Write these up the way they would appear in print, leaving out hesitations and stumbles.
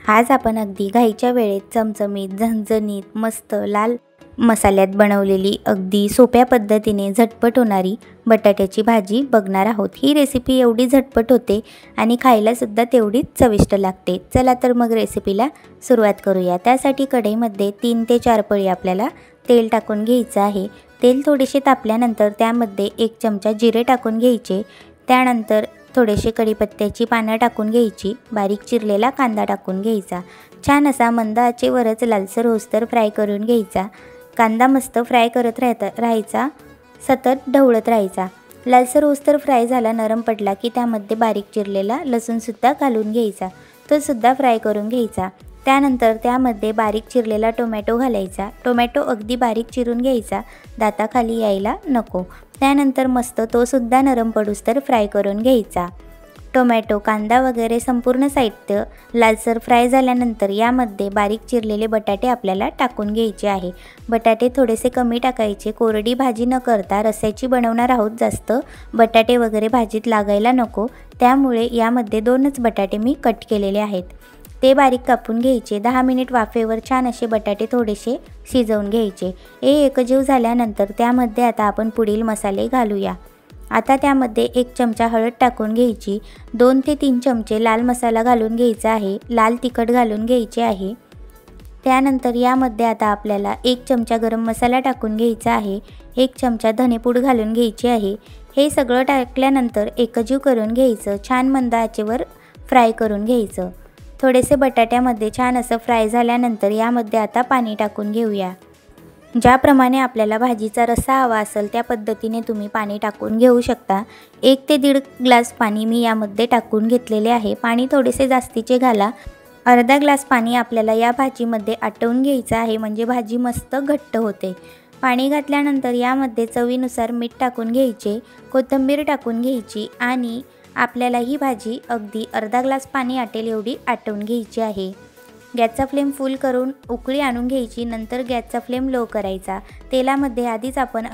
आज आपण अगदी घाईच्या वेळेत चमचमीत, झणझणीत, मस्त लाल मसाल्यात बनवलेली अगदी सोप्या पद्धतीने झटपट होणारी बटाट्याची भाजी बघणार आहोत। ही रेसिपी एवढी झटपट होते आणि खायला सुद्धा तेवढीच चविष्ट लागते। चला तर मग रेसिपीला सुरुवात करूया। त्यासाठी कढईमध्ये 3 ते 4 पळी आपल्याला तेल टाकून घ्यायचं आहे। तेल थोडेसे तापल्यानंतर त्यामध्ये 1 चमचा जिरे टाकून घ्यायचे। त्यानंतर थोडेसे कढीपत्त्याची पानं टाकून घ्यायची। बारीक चिरलेला कांदा टाकून घ्यायचा। छान असा मंद आचेवरच लालसर होईस्तोवर फ्राय करून घ्यायचा। कांदा मस्त फ्राय करत राहायचा, सतत ढवळत राहायचा। लालसर होईस्तोवर फ्राय झाला, नरम पडला की त्यामध्ये बारीक चिरलेला लसूण सुद्धा घालून घ्यायचा, तो सुद्धा फ्राय करून घ्यायचा। त्यानंतर त्यामध्ये बारीक चिरलेला टोमॅटो घालायचा। टोमॅटो अगदी बारीक चिरून घ्यायचा, दाताखाली यायला नको। त्यानंतर मस्त तो सुद्धा नरम पडूस्तर फ्राय करून घ्यायचा। टोमॅटो, कांदा वगैरे संपूर्ण साहित्य लालसर फ्राय झाल्यानंतर यामध्ये बारीक चिरलेले बटाटे आपल्याला टाकून घ्यायचे आहे। बटाटे थोडेसे कमी टाकायचे, कोरडी भाजी न करता रस्स्याची बनवणार आहोत। जास्त बटाटे वगैरे भाजीत लागायला नको, त्यामुळे यामध्ये 2च बटाटे मी कट केलेले आहेत, ते बारीक कापून घ्यायचे। 10 मिनिट वाफेवर छान असे बटाटे थोडेसे शिजवून घ्यायचे। हे एकजीव झाल्यानंतर त्यामध्ये आता आपण पुढील मसाले घालूया। आता त्यामध्ये 1 चमचा हळद टाकून घ्यायची, 2 ते 3 चमचे लाल मसाला घालून घ्यायचा आहे, लाल तिखट घालून घ्यायचे आहे। त्यानंतर यामध्ये आता आपल्याला 1 चमचा गरम मसाला टाकून घ्यायचा आहे, 1 चमचा धनेपूड घालून घ्यायची आहे। हे सगळं टाकल्यानंतर एकजीव करून घ्यायचं, छान मंद आचेवर फ्राय करून घ्यायचं। थोडेसे बटाट्यामध्ये छान असं फ्राय झाल्यानंतर यामध्ये आता पाणी टाकून घेऊया। ज्याप्रमाणे आपल्याला भाजीचा रस्सा हवा असेल त्या पद्धतीने तुम्ही पाणी टाकून घेऊ शकता। 1 ते 1.5 ग्लास पाणी मी यामध्ये टाकून घेतलेले आहे। पाणी थोडेसे जास्तीचे घाला। अर्धा ग्लास पाणी आपल्याला या भाजीमध्ये आटवून घ्यायचं आहे, म्हणजे भाजी मस्त घट्ट होते। पाणी घातल्यानंतर यामध्ये चवीनुसार मीठ टाकून घ्यायचे, कोथिंबीर टाकून घ्यायची आणि आपल्याला ही भाजी अगदी अर्धा ग्लास पाणी आटेल एवढी आटवून घ्यायची आहे। गॅसचा फ्लेम फुल करून उकळी आणून घ्यायची, नंतर गॅसचा फ्लेम लो करायचा। तेलामध्ये आधीच आपण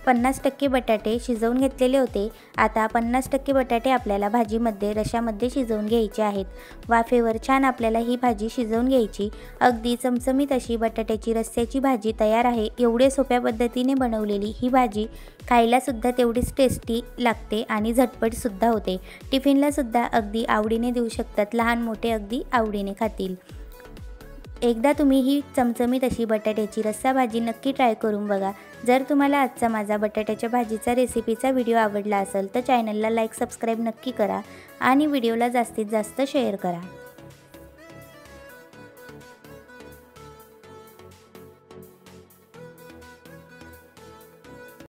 50% बटाटे शिजवून घेतलेले होते। आता 50% बटाटे आपल्याला भाजीमध्ये रश्श्यामध्ये शिजवून घ्यायचे आहेत। वाफेवर छान आपल्याला ही भाजी शिजवून घ्यायची। अगदी चमचमीत अशी बटाट्याची रस्स्याची भाजी तयार आहे। एवढे सोप्या पद्धतीने बनवलेली ही भाजी खायला सुद्धा तेवढीच टेस्टी लागते आणि झटपट सुद्धा होते। टिफिनला सुद्धा अगदी आवडीने देऊ शकतात, लहान मोठे अगदी आवडीने खातील। एकदा तुम्ही ही चमचमीत अशी बटाट्याची रस्सा भाजी नक्की ट्राय करून बघा। जर तुम्हाला आजचा माझा बटाट्याच्या भाजीचा रेसिपीचा व्हिडिओ आवडला असेल तर चॅनलला लाईक, सबस्क्राईब नक्की करा आणि व्हिडिओला जास्तीत जास्त शेअर करा।